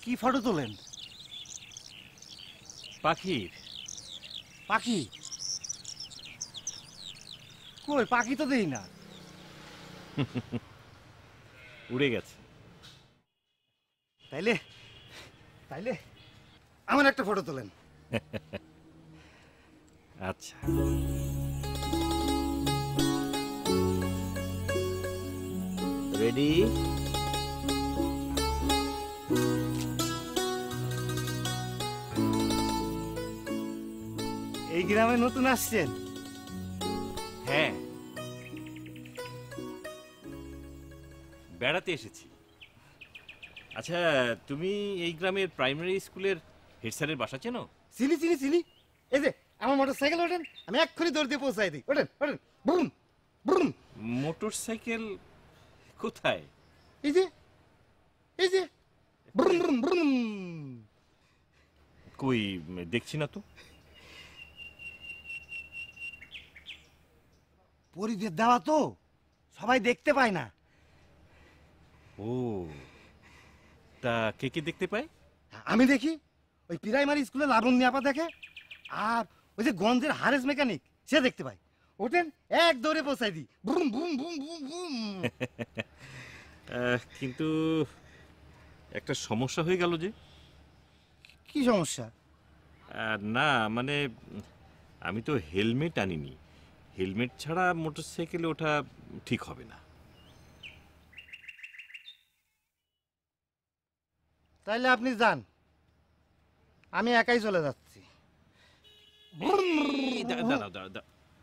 কি ফটো তোলেন? পাখির। পাখি? কই পাখি তো দেই না। উড়ে গেছে। তাইলে তাইলে আমার একটা ফটো তোলেন। আচ্ছা, রেডি? এই গ্রামে নতুন আসছেন? হ্যাঁ, বেড়াতে এসেছি। আচ্ছা, তুমি এই গ্রামের প্রাইমারি স্কুলের হেড স্যারের বাসা চেনো? চিনি চিনি চিনি। এই যে আমার মোটর সাইকেল ওঠেন, আমি এক্ষুনি দৌড় দিয়ে পৌঁছাই দিই। ওঠেন ওঠেন, বুম বুম। মোটর সাইকেল কোথায়? এই যে এই যে বুম বুম বুম। কই দেখছি না তো। পরিবেশ দেওয়া তো, সবাই দেখতে পায় না। ও, তা কে কে দেখতে পায়? আমি দেখি, ওই প্রাইমারি স্কুলে লাবণ্য আপা দেখে, আর ওই যে গঞ্জের হারেস মেকানিক সে দেখতে পায়। ওঠেন, এক দৌড়ে পৌঁছাই দিই। Boom boom boom boom boom. কিন্তু একটা সমস্যা হয়ে গেল যে। কি সমস্যা? না মানে আমি তো হেলমেট আনিনি। হেলমেট ছাড়া মোটর সাইকেলে ওঠা ঠিক হবে না। তাইলে আপনি যান, আমি একাই চলে যাচ্ছি।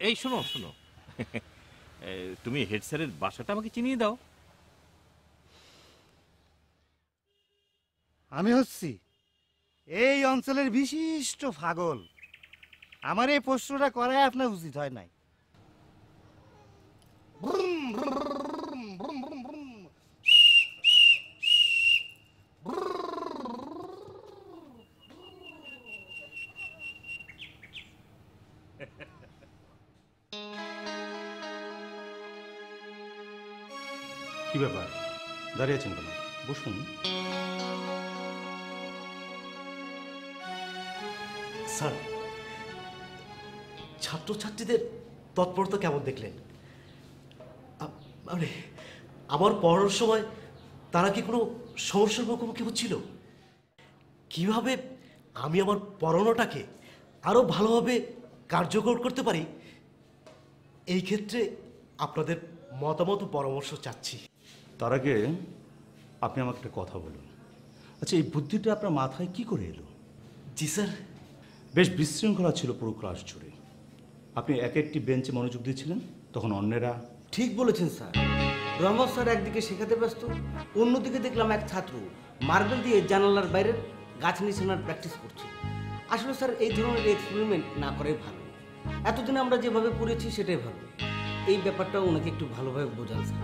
এই শোনো শোনো, তুমি হেড স্যারের বাসাটা আমাকে চিনিয়ে দাও। আমি হচ্ছি এই অঞ্চলের বিশিষ্ট পাগল। আমার এই প্রশ্নটা করাই আপনার উচিত হয় নাই। কি ব্যাপার, দাঁড়িয়ে আছেন কেন? বসুন। স্যার, ছাত্রছাত্রীদের তৎপরতা কেমন দেখলেন? মানে আমার পড়ানোর সময় তারা কি কোনো সমস্যার মুখোমুখি হচ্ছিল? কিভাবে আমি আমার পড়ানোটাকে আরো ভালোভাবে কার্যকর করতে পারি, এই ক্ষেত্রে আপনাদের মতামত ও পরামর্শ চাচ্ছি। তার আগে আপনি আমাকে একটা কথা বলুন। আচ্ছা, এই বুদ্ধিটা আপনার মাথায় কি করে এলো? জি স্যার। বেশ বিশৃঙ্খলা ছিল পুরো ক্লাস জুড়ে। আপনি এক একটি বেঞ্চে মনোযোগ দিয়েছিলেন, তখন অন্যেরা। ঠিক বলেছেন স্যার। রহমত স্যার একদিকে শেখাতে ব্যস্ত, অন্যদিকে দেখলাম এক ছাত্র মার্বেল দিয়ে জানালার বাইরের গাছ নিশানার প্র্যাকটিস করছে। আসলে স্যার এই ধরনের এক্সপেরিমেন্ট না করাই ভালো। এতদিন আমরা যেভাবে পড়েছি সেটাই ভালো। এই ব্যাপারটা ওনাকে একটু ভালোভাবে বোঝান স্যার।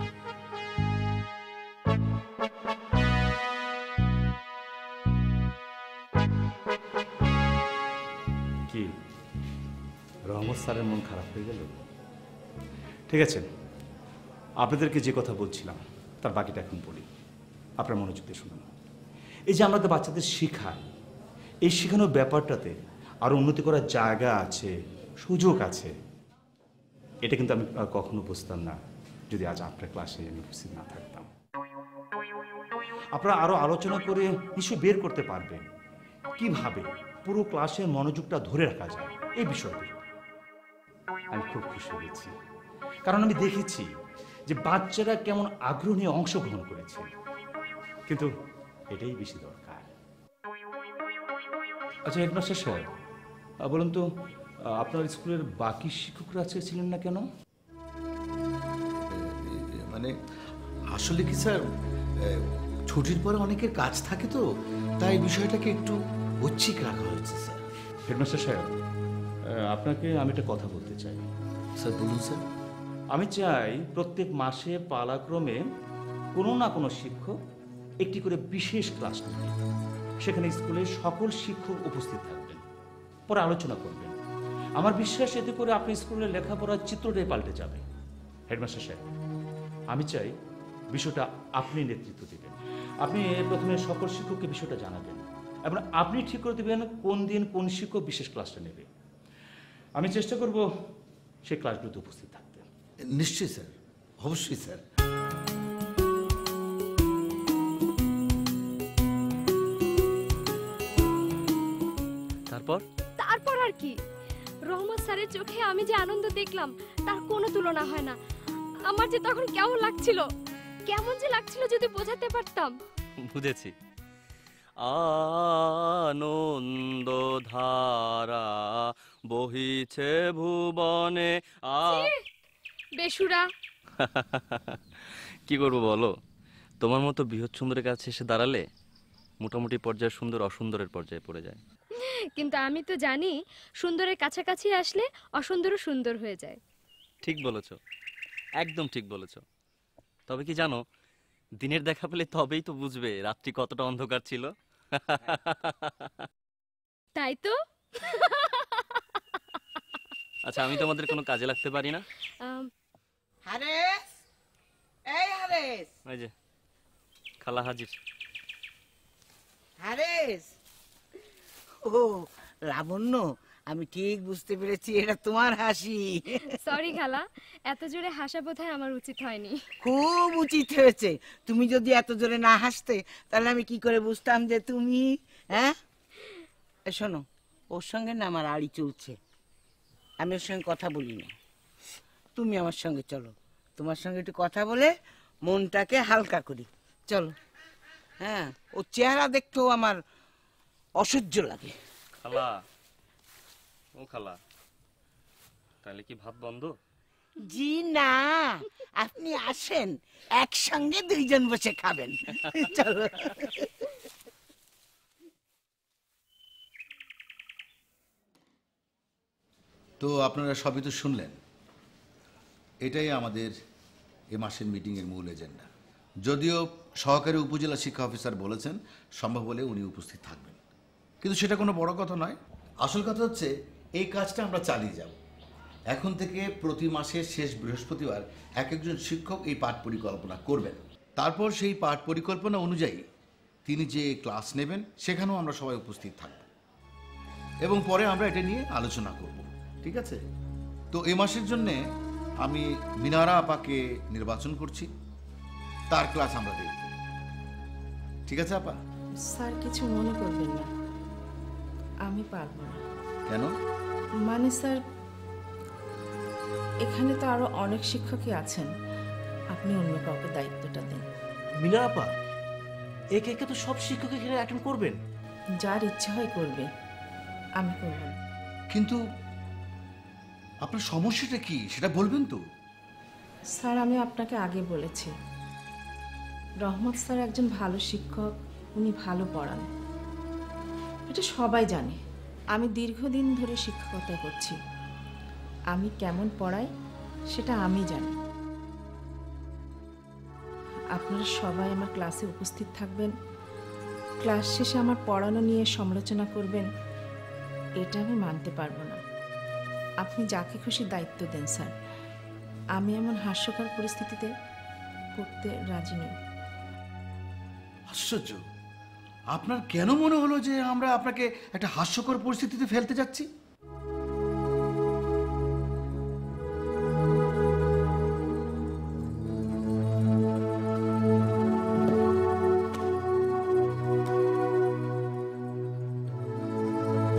কি রহমত স্যারের মন খারাপ হয়ে গেল? ঠিক আছে, আপনাদেরকে যে কথা বলছিলাম তার বাকিটা এখন বলি, আপনার মনোযোগ দিয়ে শুনুন। এই যে আমরা তো বাচ্চাদের শেখাই, এই শেখানোর ব্যাপারটাতে আরও উন্নতি করার জায়গা আছে, সুযোগ আছে। এটা কিন্তু আমি কখনো বুঝতাম না যদি আজ আপনার ক্লাসে আমি উপস্থিত না থাকতাম। আপনারা আরও আলোচনা করে নিশ্চয়ই বের করতে পারবেন কিভাবে পুরো ক্লাসের মনোযোগটা ধরে রাখা যায় এই বিষয়টি। আমি খুব খুশি হয়েছি, কারণ আমি দেখেছি যে বাচ্চারা কেমন আগ্রহ নিয়ে অংশগ্রহণ করেছে। কিন্তু এটাই বেশি দরকার। আচ্ছা হেডমাস্টার সাহেব, বলুন তো আপনার স্কুলের বাকি শিক্ষকরা আজকে ছিলেন না কেন? মানে আসলে কি স্যার, ছুটির পরে অনেকের কাজ থাকে তো, তাই বিষয়টাকে একটু ঐচ্ছিক রাখা হয়েছে স্যার। হেডমাস্টার সাহেব, আপনাকে আমি একটা কথা বলতে চাই। স্যার বলুন স্যার। আমি চাই প্রত্যেক মাসে পালাক্রমে কোনো না কোনো শিক্ষক একটি করে বিশেষ ক্লাস নেবেন। সেখানে স্কুলের সকল শিক্ষক উপস্থিত থাকবেন, পরে আলোচনা করবেন। আমার বিশ্বাস এতে করে আপনি স্কুলের লেখাপড়ার চিত্রটাই পাল্টে যাবে। হেডমাস্টার সাহেব, আমি চাই বিষয়টা আপনি নেতৃত্ব দেবেন। আপনি প্রথমে সকল শিক্ষককে বিষয়টা জানাবেন এবং আপনি ঠিক করে দেবেন কোন দিন কোন শিক্ষক বিশেষ ক্লাসটা নেবে। আমি চেষ্টা করব সেই ক্লাসগুলোতে উপস্থিত থাকতে। নিশ্চয়ই স্যার, অবশ্যই স্যার। তারপর তারপর আর কি, রহমত স্যারের চোখে আমি যে আনন্দ দেখলাম তার কোনো তুলনা হয় না। আমার যে তখন কেমন লাগছিল, কেমন যে লাগছিল যদি বোঝাতে পারতাম। বুঝেছি। আনন্দ ধারা বহিছে ভুবনে। বেসুরা। কি করবো বলো, তোমার মতো বৃহৎ সুন্দরের কাছে এসে দাঁড়ালে মোটামুটি পর্যায়ে সুন্দর অসুন্দরের পর্যায়ে পড়ে যায়। কিন্তু আমি তো জানি সুন্দরের কাছাকাছি আসলে অসুন্দরও সুন্দর হয়ে যায়। ঠিক বলেছ, একদম ঠিক বলেছ। তবে কি জানো, দিনের দেখা পেলে তবেই তো বুঝবে রাত্রি কতটা অন্ধকার ছিল। তাই তো। আচ্ছা, আমি তোমাদের কোনো কাজে লাগতে পারি না? হারেস, এই হারেস, ওই যে খালা হাজির। হারেস। ও লাবণ্য, আমি ঠিক বুঝতে পেরেছি এটা তোমার হাসি। সরি খালা, এত জোরে হাসা বোধহয় আমার উচিত হয়নি। খুব উচিত হয়েছে। তুমি যদি এত জোরে না হাসতে তাহলে আমি কি করে বুঝতাম যে তুমি। হ্যাঁ শোনো, ওর সঙ্গে না আমার আড়ি চলছে, আমি ওর সঙ্গে কথা বলি না। তুমি আমার সঙ্গে চলো, তোমার সঙ্গে একটু কথা বলে মনটাকে হালকা করি। চলো। হ্যাঁ, ওর চেহারা দেখতেও আমার অসহ্য লাগে। খালা, ও খালা, তাহলে কি ভাত বন্ধ? জি না, আপনি আসেন, একসঙ্গে দুইজন বসে খাবেন। চলো। তো আপনারা সবই তো শুনলেন, এটাই আমাদের এ মাসের মিটিংয়ের মূল এজেন্ডা। যদিও সহকারী উপজেলা শিক্ষা অফিসার বলেছেন সম্ভব হলে উনি উপস্থিত থাকবেন, কিন্তু সেটা কোনো বড় কথা নয়। আসল কথা হচ্ছে এই কাজটা আমরা চালিয়ে যাব। এখন থেকে প্রতি মাসের শেষ বৃহস্পতিবার এক একজন শিক্ষক এই পাঠ পরিকল্পনা করবেন। তারপর সেই পাঠ পরিকল্পনা অনুযায়ী তিনি যে ক্লাস নেবেন সেখানেও আমরা সবাই উপস্থিত থাকব এবং পরে আমরা এটা নিয়ে আলোচনা করব। ঠিক আছে? তো এ মাসের জন্যে আমি মিনারা আপাকে নির্বাচন করছি, তার ক্লাস আমরা দেখব। ঠিক আছে আপা? স্যার কিছু মনে করবেন না, আমি পারবো না। কেন? মানে স্যার, এখানে তো আরো অনেক শিক্ষকই আছেন, আপনি অন্য কাউকে দায়িত্বটা দিন। মিনা আপা, একে একে তো সব শিক্ষক এখানে অ্যাটেন্ড করবেন। যার ইচ্ছা হয় করবে, আমি করব না। কিন্তু আপনার সমস্যাটা কি সেটা বলবেন তো? স্যার, আমি আপনাকে আগে বলেছি, রহমত স্যার একজন ভালো শিক্ষক, উনি ভালো পড়ান, এটা সবাই জানে। আমি দীর্ঘদিন ধরে শিক্ষকতা করছি, আমি কেমন পড়াই সেটা আমি জানি। আপনারা সবাই আমার ক্লাসে উপস্থিত থাকবেন, ক্লাস শেষে আমার পড়ানো নিয়ে সমালোচনা করবেন, এটা আমি মানতে পারবো না। আপনি যাকে খুশি দায়িত্ব দেন স্যার, আমি এমন হাস্যকর পরিস্থিতিতে পড়তে রাজি নই। আশ্চর্য, আপনার কেন মনে হলো যে আমরা আপনাকে একটা হাস্যকর পরিস্থিতিতে ফেলতে যাচ্ছি?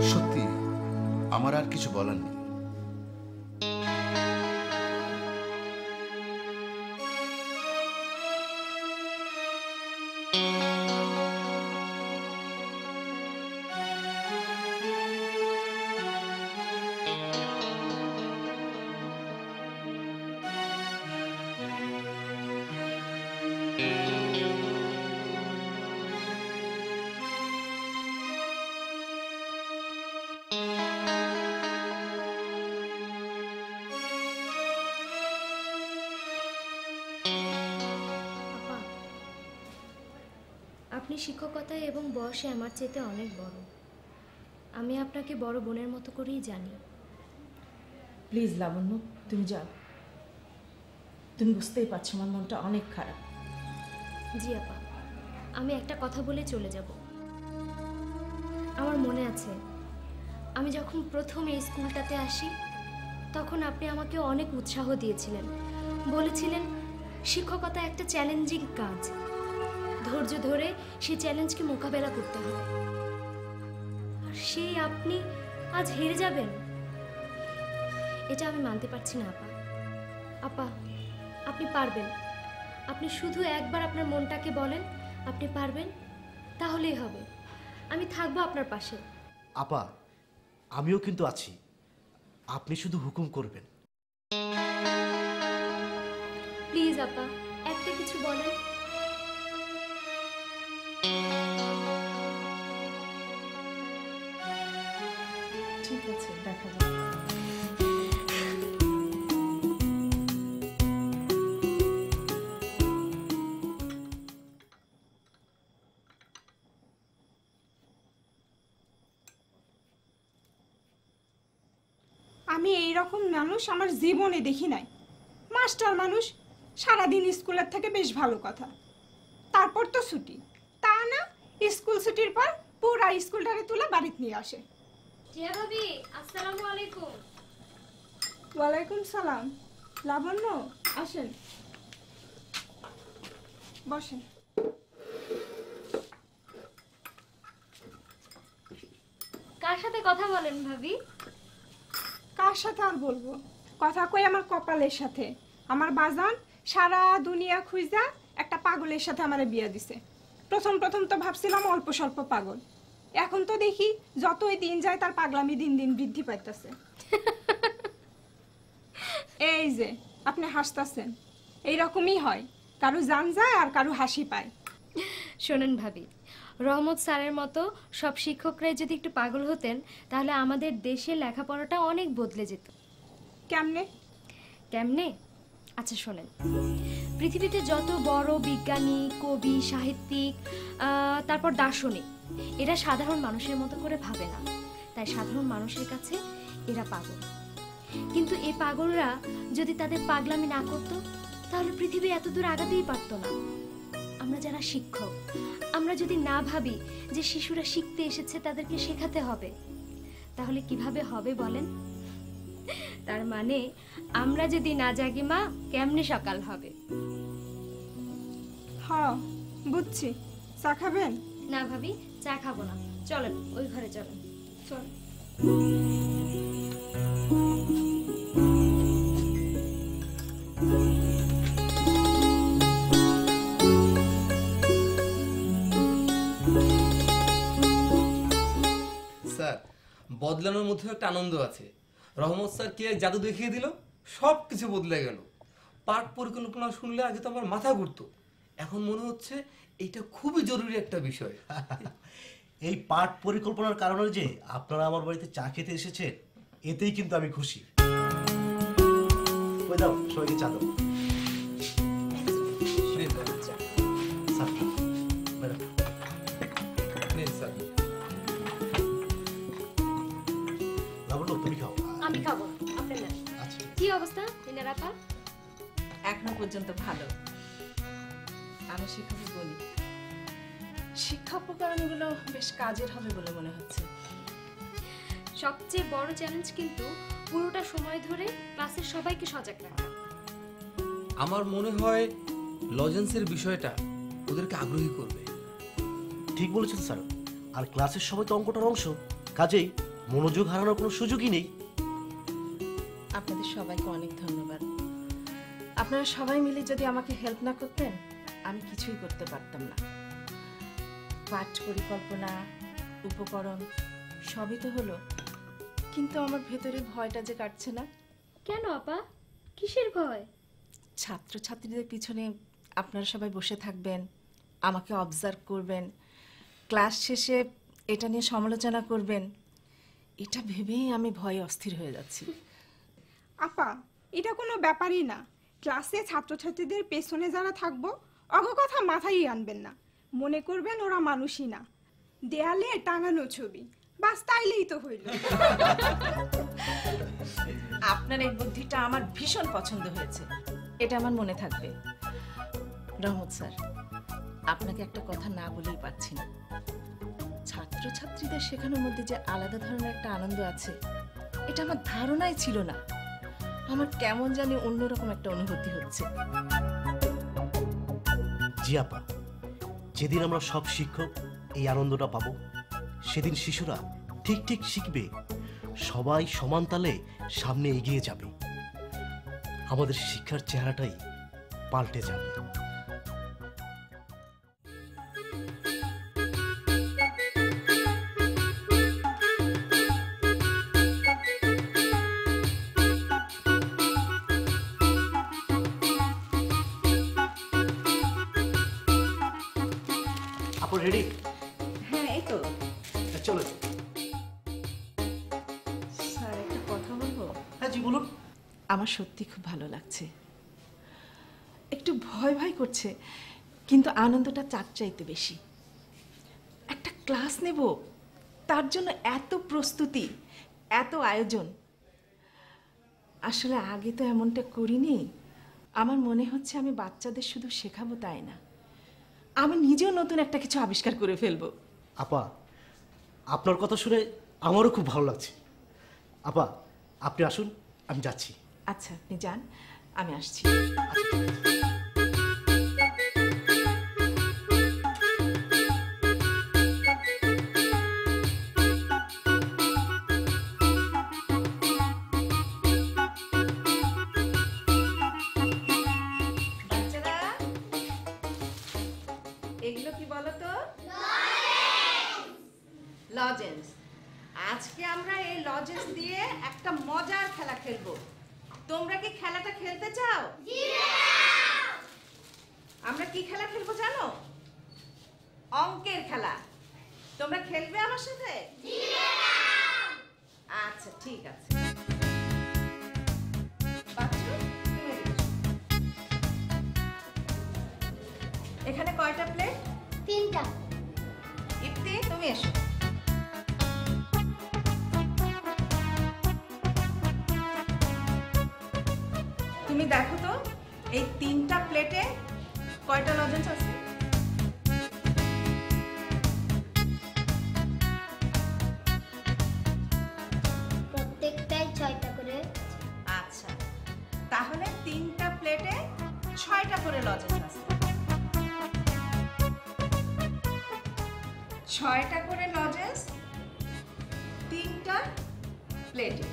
সত্যি আমার আর কিছু বলার নেই। আপনি শিক্ষকতায় এবং বয়সে আমার চেয়ে অনেক বড়। আমি আপনাকে বড় বোনের মতো করেই জানি। প্লিজ লাবণ্য, তুমি যাও। তুমি বুঝতেই পারছো আমার মনটা অনেক খারাপ। জি আপা, আমি একটা কথা বলে চলে যাব। আমার মনে আছে আমি যখন প্রথম এই স্কুলটাতে আসি তখন আপনি আমাকে অনেক উৎসাহ দিয়েছিলেন, বলেছিলেন শিক্ষকতা একটা চ্যালেঞ্জিং কাজ, ধৈর্য ধরে সেই চ্যালেঞ্জকে মোকাবেলা করতে হবে। আর সেই আপনি আজ হেরে যাবেন, এটা আমি মানতে পারছি না আপা। আপা, আপনি পারবেন। আপনি শুধু একবার আপনার মনটাকে বলেন আপনি পারবেন, তাহলেই হবে। আমি থাকবো আপনার পাশে। আপা, আমিও কিন্তু আছি, আপনি শুধু হুকুম করবেন। প্লিজ আপা, একটা কিছু বলেন। ঠিক আছে, দেখা যাবে। আমি এই রকম মানুষ আমার জীবনে দেখি নাই। মাস্টার মানুষ, সারাদিন স্কুলের থেকে বেশ ভালো কথা, তারপর তো ছুটি। তা না, স্কুল ছুটির পর পুরা স্কুলটারে তুলে বাড়িতে নিয়ে আসে। টিয়া ভাবি, আসসালামু আলাইকুম। ওয়ালাইকুম সালাম। লাবণ্য, আসেন, বসেন। কার সাথে কথা বলেন ভাবি? কার সাথে আর বলবো, কথা কই আমার কপালের সাথে। আমার বাজান সারা দুনিয়া খুঁজা একটা পাগলের সাথে আমারে বিয়ে দিছে। প্রথম প্রথম তো ভাবছিলাম অল্প স্বল্প পাগল, এখন তো দেখি যতই দিন যায় তার পাগলামি দিন দিন বৃদ্ধি পাইতেছে। এই যে আপনি হাসতেছেন, এইরকমই হয়, কারো জান যায় আর কারো হাসি পায়। শোনেন ভাবি, রহমত স্যারের মতো সব শিক্ষকরাই যদি একটু পাগল হতেন তাহলে আমাদের দেশের লেখাপড়াটা অনেক বদলে যেত। কেমনে? কেমনে? আচ্ছা শোনেন, পৃথিবীতে যত বড় বিজ্ঞানী, কবি, সাহিত্যিক, তারপর দার্শনিক, এরা সাধারণ মানুষের মতো করে ভাবে না, তাই সাধারণ মানুষের কাছে এরা পাগল। কিন্তু এই পাগলরা যদি তাদের পাগলামি না করতো তাহলে পৃথিবী এত দূর আগাতেই পারতো না। আমরা যারা শিক্ষক, আমরা যদি না ভাবি যে শিশুরা শিখতে এসেছে, তাদেরকে শেখাতে হবে, তাহলে কিভাবে হবে বলেন? তার মানে আমরা যদি না জাগি মা, কেমনে সকাল হবে? হ্যাঁ বুঝছি। চা খাবেন? না ভাবি, চা খাবো না, চলেন ওই ঘরে চলেন। চল। স্যার, বদলানোর মধ্যে একটা আনন্দ আছে। রহমত স্যার কি এক জাদু দেখিয়ে দিল, সব কিছু বদলে গেল। পাঠ পরিকল্পনা শুনলে আগে তো আমার মাথা ঘুরতো, এখন মনে হচ্ছে এটা খুবই জরুরি একটা বিষয়। এই পাঠ পরিকল্পনার কারণে যে আপনারা আমার বাড়িতে চা খেতে এসেছেন, এতেই কিন্তু আমি খুশি। ওই দাও, সবাইকে চা দাও। Sir, madam. লাবণ্য, তুমি খাও। আমি খাবো, আপনি না। আচ্ছা। কি অবস্থা মিনার আপা? এখনো পর্যন্ত ভালো। আমি শিক্ষক বলি, শিক্ষা উপকরণগুলো বেশ কাজের হবে বলে মনে হচ্ছে। সবচেয়ে বড় চ্যালেঞ্জ কিন্তু পুরোটা সময় ধরে ক্লাসের সবাইকে সজাগ রাখা। আমার মনে হয় লজেন্সের বিষয়টা ওদেরকে আগ্রহী করবে। ঠিক বলেছেন স্যার, আর ক্লাসের সবাই তো অঙ্কটার অংশ, কাজেই মনোযোগ হারানোর কোনো সুযোগই নেই। আপনাদের সবাইকে অনেক ধন্যবাদ। আপনারা সবাই মিলে যদি আমাকে হেল্প না করতেন আমি কিছুই করতে পারতাম না। পাঠ পরিকল্পনা, উপকরণ সবই তো হলো, কিন্তু আমার ভেতরে ভয়টা যে কাটছে না। কেন আপা, কিসের ভয়? ছাত্রছাত্রীদের পিছনে আপনারা সবাই বসে থাকবেন, আমাকে অবজার্ভ করবেন, ক্লাস শেষে এটা নিয়ে সমালোচনা করবেন, এটা ভেবেই আমি ভয়ে অস্থির হয়ে যাচ্ছি। আপা, এটা কোনো ব্যাপারই না। ক্লাসে ছাত্রছাত্রীদের পেছনে যারা থাকবো অগ কথা মাথায় আনবেন না, মনে করবেন ওরা মানুষই না, দেয়ালে টাঙানো ছবি, বাস তাইলেই তো হইল। আপনার এই বুদ্ধিটা আমার ভীষণ পছন্দ হয়েছে, এটা আমার মনে থাকবে। রহমত স্যার, আপনাকে একটা কথা না বলেই পারছি না। ছাত্রছাত্রীদের শেখানোর মধ্যে যে আলাদা ধরনের একটা আনন্দ আছে, এটা আমার ধারণাই ছিল না। আমার কেমন জানি অন্যরকম একটা অনুভূতি হচ্ছে। জি আপা, যেদিন আমরা সব শিক্ষক এই আনন্দটা পাবো, সেদিন শিশুরা ঠিক ঠিক শিখবে, সবাই সমান তালে সামনে এগিয়ে যাবে, আমাদের শিক্ষার চেহারাটাই পাল্টে যাবে। আপু রেডি? হ্যাঁ, এই তো। চলো। স্যার, একটা কথা বলবো? হ্যাঁ জি বলুন। আমার সত্যি খুব ভালো লাগছে। একটু ভয় ভয় করছে, কিন্তু আনন্দটা চার চাইতে বেশি। একটা ক্লাস নেব, তার জন্য এত প্রস্তুতি, এত আয়োজন। আসলে আগে তো এমনটা করিনি। আমার মনে হচ্ছে আমি বাচ্চাদের শুধু শেখাবো তাই না, আমি নিজেও নতুন একটা কিছু আবিষ্কার করে ফেলবো। আপা, আপনার কথা শুনে আমারও খুব ভালো লাগছে। আপা, আপনি আসুন, আমি যাচ্ছি। আচ্ছা, আপনি যান, আমি আসছি। বাচ্চারা, এগুলো কি বলো তো? লজেন্স। আজকে আমরা এই লজেন্স দিয়ে একটা মজার খেলা খেলবো। তোমরা কি খেলাটা খেলতে চাও? আমরা কি খেলা খেলবো জানো? অঙ্কের খেলা। তোমরা খেলবে আমার সাথে? আচ্ছা, ঠিক আছে। বাচ্চু, তুমি এদিকে এসো। এখানে কয়টা প্লেট? 3টা। ইপ্তি, তুমি এসো। তুমি দেখো তো এই 3টা প্লেটে কয়টা লজেন্স আছে? প্রত্যেকটাই 6টা করে। আচ্ছা, তাহলে 3টা প্লেটে 6টা করে লজেন্স আছে। 6টা করে লজেন্স 3টা প্লেটে।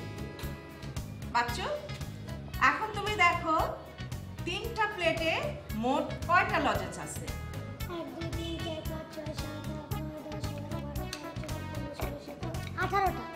বাচ্চু, এখন তুমি দেখো 3টা প্লেটে মোট কয়টা লজেন্স আছে? 1 2 3 4 5 6 7 8 9 10 11 12 13 14 15 16 17 18টা।